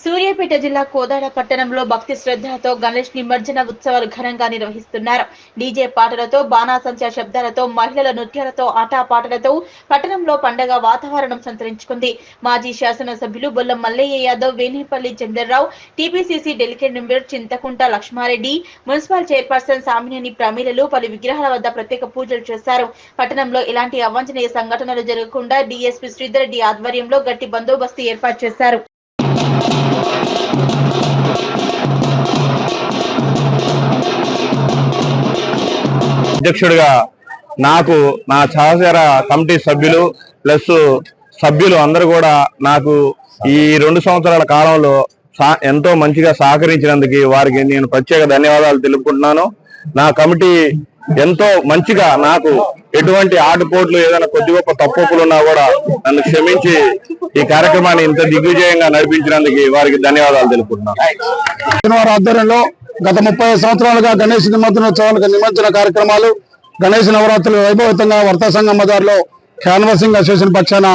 సూర్యాపేట జిల్లా కోదాడ పట్టణంలో భక్తి శ్రద్ధలతో గణేష్ నిమజ్జన ఉత్సవాలు ఘనంగా నిర్వహిస్తున్నారు. డీజే పాటలతో, బాణాసంచా శబ్దాలతో, మహిళల నృత్యాలతో, ఆటపాటలతో పట్టణంలో పండగ వాతావరణం సంతరించుకుంది. మాజీ శాసనసభ్యులు Bolla Mallaiah Yadav, Venipalli Chandrarao, TPCC delegate member Chintakunta Lakshmareddy, municipal chairperson Samineni ప్రమీలలు పలు విగ్రహాల వద్ద ప్రత్యేక పూజలు చేశారు. పట్టణంలో ఎలాంటి అవాంఛనీయ సంఘటనలు జరగకుండా డీఎస్పీ శ్రీధర్ రెడ్డి ఆధ్వర్యంలో గట్టి బందోబస్తు ఏర్పాటు చేశారు. అధ్యక్షుడిగా నాకు నా సహచర కమిటీ సభ్యులు ప్లస్ సభ్యులు అందరూ కూడా నాకు ఈ 2 సంవత్సరాల కాలంలో ఎంతో మంచిగా సహకరించినందుకు వారికి నేను ప్రత్యేక ధన్యవాదాలు తెలుపుకుంటున్నాను. నా కమిటీ ఎంతో మంచిగా నాకు ఎటువంటి ఆటుపోట్లు ఏదైనా కొద్ది గొప్ప తప్పులు ఉన్నా కూడా నన్ను క్షమించి ఈ కార్యక్రమాన్ని ఇంత దిగ్విజయంగా నడిపించినందుకు వారికి ధన్యవాదాలు తెలుపుకుంటున్నాను. ఆధ్వర్యంలో గత 30 సంవత్సరాలుగా గణేష్ నిమజ్జనోత్సవాలకు నిమజ్జన కార్యక్రమాలు, గణేష్ నవరాత్రులు వైభవంతంగా వర్తా సంఘం బజార్లో క్యాన్వాసింగ్ అసోసియేషన్ పక్షాన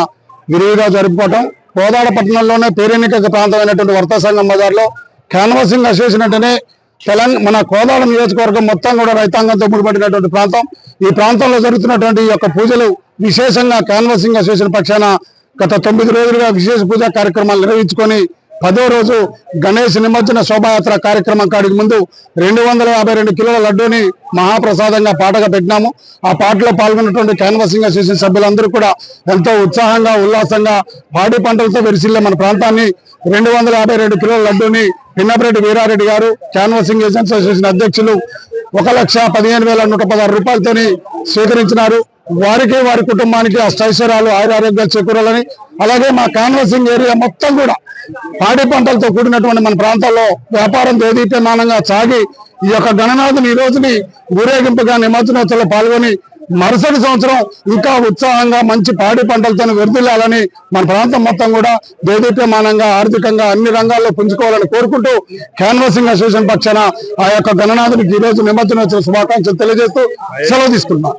విరివిగా జరుపుకోవటం, కోదాడ పట్టణంలోనే పేరెన్నిక ప్రాంతమైనటువంటి వర్తా సంఘం బజార్లో క్యాన్వాసింగ్ అసోసియేషన్ అంటేనే మన కోదాడ నియోజకవర్గం మొత్తం కూడా రైతాంగంతో ముడిపడినటువంటి ప్రాంతం. ఈ ప్రాంతంలో జరుగుతున్నటువంటి యొక్క పూజలు విశేషంగా క్యాన్వాసింగ్ అసోసియేషన్ పక్షాన గత 9 రోజులుగా విశేష పూజా కార్యక్రమాలు నిర్వహించుకొని 10వ రోజు గణేష్ నిమజ్జన శోభాయాత్ర కార్యక్రమం కాడికి ముందు 252 కిలోల లడ్డూని మహాప్రసాదంగా పాటగా పెట్టినాము. ఆ పాటలో పాల్గొన్నటువంటి క్యాన్వాసింగ్ అసోసియేషన్ సభ్యులందరూ కూడా ఎంతో ఉత్సాహంగా ఉల్లాసంగా పాడి పంటలతో విరిసిల్లే మన ప్రాంతాన్ని 252 కిలోల లడ్డూని పిన్నపరెడ్డి వీరారెడ్డి గారు, క్యాన్వాసింగ్ ఏజెంట్స్ అసోసియేషన్ అధ్యక్షులు 1,15,116 రూపాయలతోని స్వీకరించినారు. వారికి వారి కుటుంబానికి అష్టైశ్వర్యాలు ఆయురారోగ్యాలు చేకూరాలని, అలాగే మా క్యాన్వాసింగ్ ఏరియా మొత్తం కూడా పాడి పంటలతో కూడినటువంటి మన ప్రాంతాల్లో వ్యాపారం దేదీప్యమానంగా సాగి ఈ యొక్క గణనాథుని ఈ రోజుని ఊరేగింపుగా నిమజ్జనోత్సవంలో పాల్గొని మరుసటి సంవత్సరం ఇంకా ఉత్సాహంగా మంచి పాడి పంటలతో వెర్దిల్లాలని, మన ప్రాంతం మొత్తం కూడా దేదీప్యమానంగా ఆర్థికంగా అన్ని రంగాల్లో పుంజుకోవాలని కోరుకుంటూ క్యాన్వాసింగ్ అసోసియేషన్ పక్షాన ఆ యొక్క గణనాథునికి ఈ రోజు నిమజ్జనోత్సవ శుభాకాంక్షలు తెలియజేస్తూ సెలవు తీసుకుంటున్నాం.